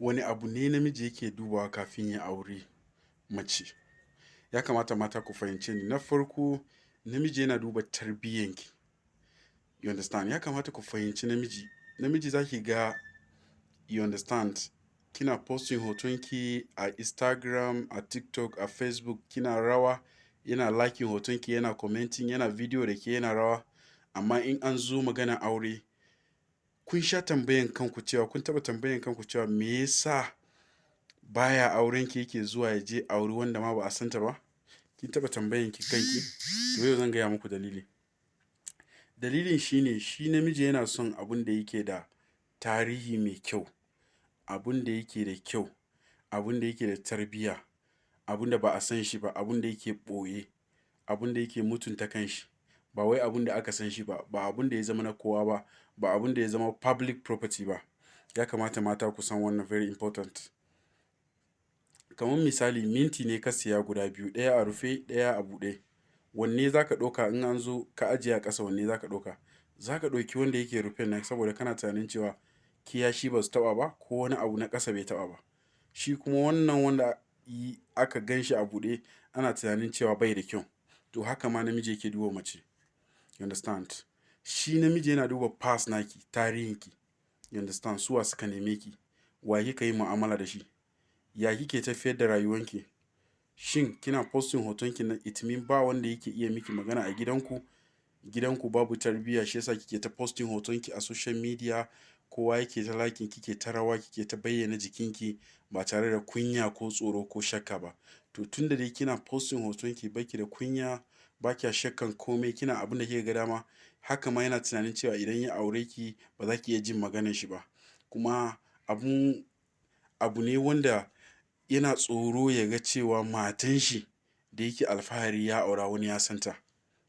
Wani abu ne namiji yake dubawa kafin ya auri mace? Ya kamata mata ku fahimce ni. Na farko, namiji yana duba tarbiyyanki. You understand? Ya kamata ku fahimci namiji. Namiji za ki ga, you understand, kina posting hotonki a Instagram, a TikTok, a Facebook, kina rawa, yana liking hotonki, yana commenting, yana video da ke yana rawa. Amma in an zo magana aure, kun sha tambayan kanku cewa, kun taɓa tambayan kanku cewa me yasa baya aurenki yake zuwa ya je auri wanda ma ba a santa ba? Kin taɓa tambayan ki kanki? To yau zan gaya muku dalili. Dalilin shi ne, shi namiji yana son abun da yake da tarihi mai kyau, abun da yake da kyau, abun da yake da tarbiyya, abun da ba a san shi ba, abun da yake ɓoye, abun da yake mutunta kanshi. Ba wai abun da aka san shi ba, ba abun da ya zama na kowa ba, ba abun da ya zama public property ba. Ya kamata mata ku san wannan, very important. Kaman misali, minti ne ka siya guda biyu, ɗaya a rufe, ɗaya a buɗe. Wanne za ka ɗauka in an zo ka ajiye a ƙasa, wanne za ka ɗauka? Za ka ɗauki wanda yake rufen nan saboda kana tunanin cewa kiyashi ba su taɓa ba ko wani abu na ƙasa bai taɓa ba. Shi kuma wannan wanda aka gan shi a buɗe, ana tunanin cewa bai da kyau. To haka ma namiji yake duba mace. You understand? Shi namiji yana duba past naki, tarihinki. You understand? Su wa suka neme ki, wa kika yi mu'amala da shi, ya kike tafiyar da rayuwanki. Shin kina posting hotonki na it mean ba wanda yake iya miki magana a gidanku? Gidanku babu tarbiyya shi yasa kike ta posting hotonki a social media, kowa yake ta liking, kike ta rawa, kike ta bayyana jikinki ba tare da kunya ko tsoro ko shakka ba. To tun da dai kina posting hotonki baki da kunya, ba kya shakkan komai, kina abin da kika ga dama, haka ma yana tunanin cewa idan ya aure ki ba za ki iya jin maganar shi ba. Kuma abu ne wanda yana tsoro ya ga cewa matan shi da yake alfahari ya aura wani ya santa.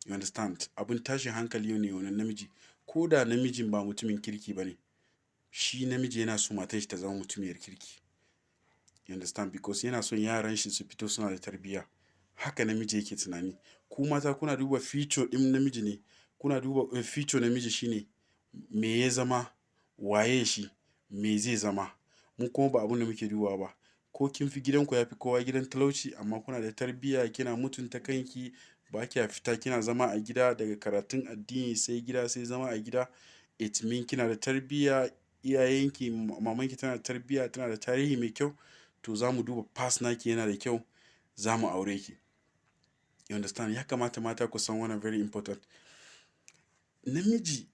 You understand? Abin tashin hankali ne wannan namiji. Ko da namijin ba mutumin kirki ba ne, shi namiji yana so matan shi ta zama mutumiyar kirki. You understand? Because yana son yaran shi su fito suna da tarbiyya. Haka namiji yake tunani. Ku mata kuna duba future ɗin namiji ne. Kuna duba future namiji shine me ya zama, waye shi, me zai zama. Mu kuma ba abun da muke dubawa ba. Ko kin fi gidanku ya fi kowa gidan talauci amma kuna da tarbiyya, kina mutunta kanki, ba kya fita kina zama a gida daga karatun addini sai gida sai zama a gida. It mean kina da tarbiyya, iyayenki, mamanki tana da tarbiyya, tana da tarihi mai kyau. To za mu duba past naki yana da kyau, za mu aure ki. You understand? Ya kamata mata ku san wannan, very important. Namiji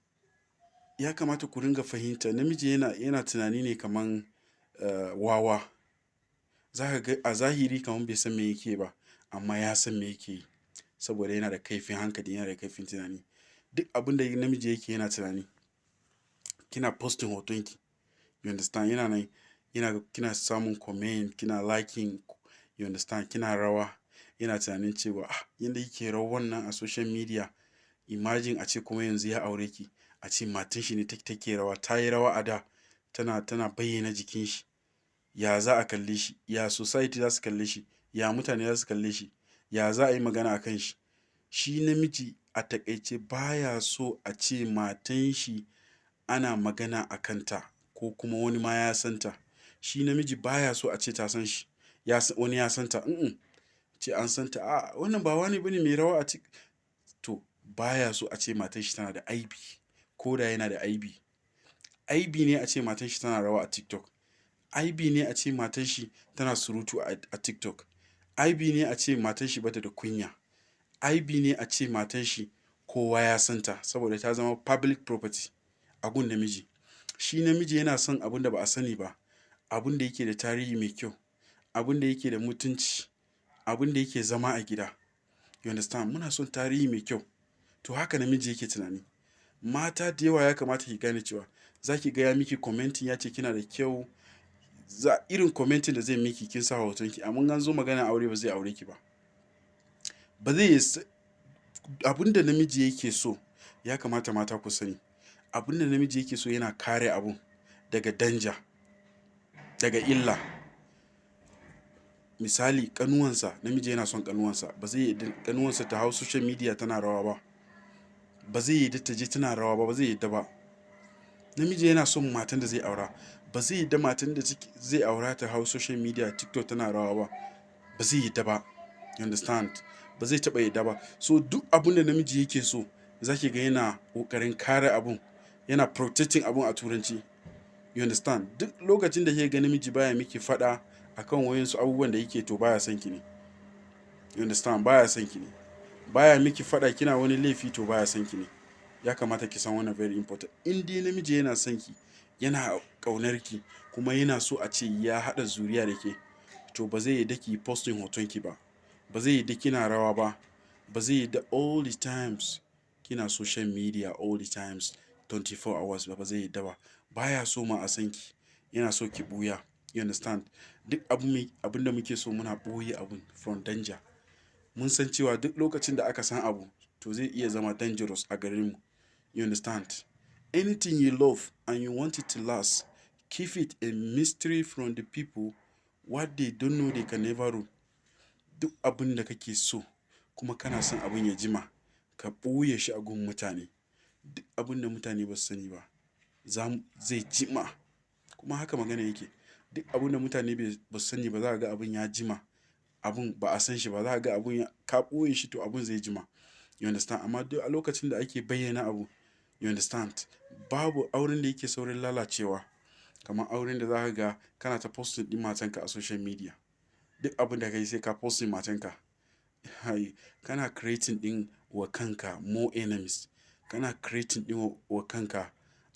ya kamata ku ringa fahimta, namiji yana tunani ne kaman wawa. Za ka ga a zahiri kaman bai san me yake ba, amma ya san me yake yi. Saboda yana da kaifin hankali, yana da kaifin tunani. Duk abin da namiji yake yana tunani. Kina posting hotonki. You understand? Yana nan, kina samun comment, kina liking, you understand? Kina rawa. Yana tunanin cewa yanda kike rawan nan a social media, imagine a ce kuma yanzu ya aure ki. A ce matan shi ne take rawa, ta yi rawa a da, tana bayyana jikin shi. Ya za a kalle shi? Ya society za su kalle shi? Ya mutane za su kalle shi? Ya za a yi magana a kan shi? Shi namiji a taƙaice baya so a ce matan shi ana magana a kanta ko kuma wani ma ya santa. Shi namiji baya so a ce ta san shi, wani ya santa. Ce an santa, wannan ba wani bane mai rawa a to baya so a ce matan shi tana da aibi. Ko da yana da aibi. Aibi ne a ce matan shi tana rawa a TikTok. Aibi ne a ce matan shi tana surutu a TikTok. Aibi ne a ce matan shi bata da kunya. Aibi ne a ce matan shi kowa ya santa saboda ta zama public property a gun namiji. Shi namiji yana son abun da ba a sani ba, abun da yake da tarihi mai kyau, abun da yake da mutunci, abun da yake zama a gida. You understand? Muna son tarihi mai kyau. To haka namiji yake tunani. Mata da yawa ya kamata ki gane cewa za ki ga ya miki commenting ya ce kina da kyau. Irin commenting da zai miki kin sa hotonki, amma in an zo magana aure ba zai aure ki ba. Ba zai yi abun da namiji yake so, ya kamata mata ku sani. Abun da namiji yake so yana kare abun daga danger, daga illa. Misali, ƙanuwansa, namiji yana son ƙanuwansa. Ba zai yarda ƙanuwansa ta hau social media tana rawa ba. Ba zai yarda ta je tana rawa ba, ba zai yarda ba. Namiji yana son matan da zai aura. ba zai yi da matan da zai aura ta hau social media TikTok tana rawa ba, ba zai yi da ba. You understand? Ba zai taɓa yadda ba. So duk abin da namiji yake so za ki ga yana ƙoƙarin kare abun, yana protecting abun a turanci. You understand? Duk lokacin da kika ga namiji baya miki faɗa akan wayansu abubuwan da yake, to baya son ki ne. You understand? Baya son ki ne. Baya miki faɗa kina wani laifi, to baya son ki ne. Ya kamata ki san wannan very important. In dai namiji yana son ki, yana ƙaunar ki, kuma yana so a ce ya haɗa zuriya da ke, to ba zai yarda ki yi posting hoton ki ba. Ba zai yarda kina rawa ba. Ba zai yarda all the times kina social media all the times 24 hours ba. Ba zai yarda ba. Baya so ma a san ki. Yana so ki ɓuya. You understand? Duk abin da muke so muna ɓoye abun from danger. Mun san cewa duk lokacin da aka san abu, to zai iya zama dangerous a gare mu. You understand? Anything you love and you want it to last, keep it a mystery from the people. What they don't know they can never rule. Duk abin da kake so kuma kana son abin ya jima, ka ɓoye shi a gun mutane. Duk abin da mutane ba su sani ba, zai jima. Kuma haka magana yake. Duk abin da mutane ba su sani ba, za ka ga abin ya jima. Abun ba a san shi ba, za ka ga abun ka ɓoye shi, to abun zai jima. You understand? Amma duk a lokacin da ake bayyana abu, you understand, babu auren da yake saurin lalacewa kamar auren da za ka ga kana ta posting ɗin matanka a social media. Duk abin da ka yi sai ka posting matanka. Kana creating ɗin wa kanka more enemies. Kana creating ɗin wa kanka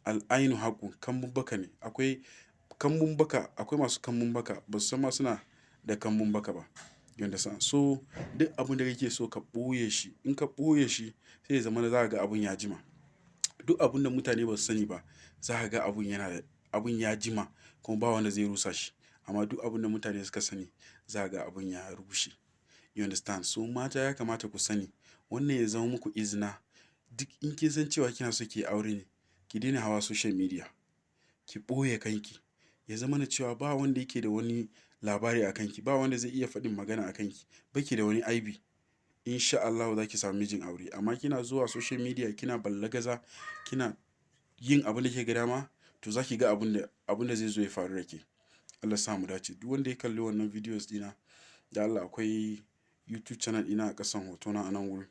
al'ainu haƙu, kambun baka ne. Akwai kambun baka, akwai masu kambun baka, ba su san ma suna da kambun baka ba. You understand? So duk abin da kake so ka ɓoye shi. In ka ɓoye shi, sai ya zama za ka ga abun ya jima. Duk abin da mutane ba su sani ba, za ka ga abun ya jima, kuma ba wanda zai rusa shi. Amma duk abin da mutane suka sani, za ka ga abun ya rushe. You understand? So mata ya kamata ku sani, wannan ya zama muku izina. Duk in kin san cewa kina so ki yi aure ne, ki daina hawa social media. Ki ɓoye kanki. Ya zama na cewa ba wanda yake da wani labari a kanki, ba wanda zai iya faɗin magana a kanki. Ba ki da wani aibi. Insha Allahu za ki samu mijin aure. Amma kina zuwa social media kina ballagaza, kina yin abin da kike ga dama, to za ki ga abin da zai zo ya faru da ke. Allah sa mu dace. Duk wanda ya kalli wannan videos dina, da Allah akwai YouTube channel ina a ƙasan hotona a nan wurin.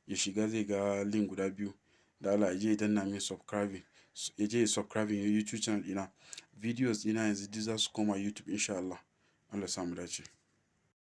Ya shiga zai ga link guda biyu. Da Allah ya je ya danna min subscribing. Ya je ya subscribing YouTube channel ina. Videos dina yanzu duk za su koma YouTube insha Allah. Allah sa mu dace.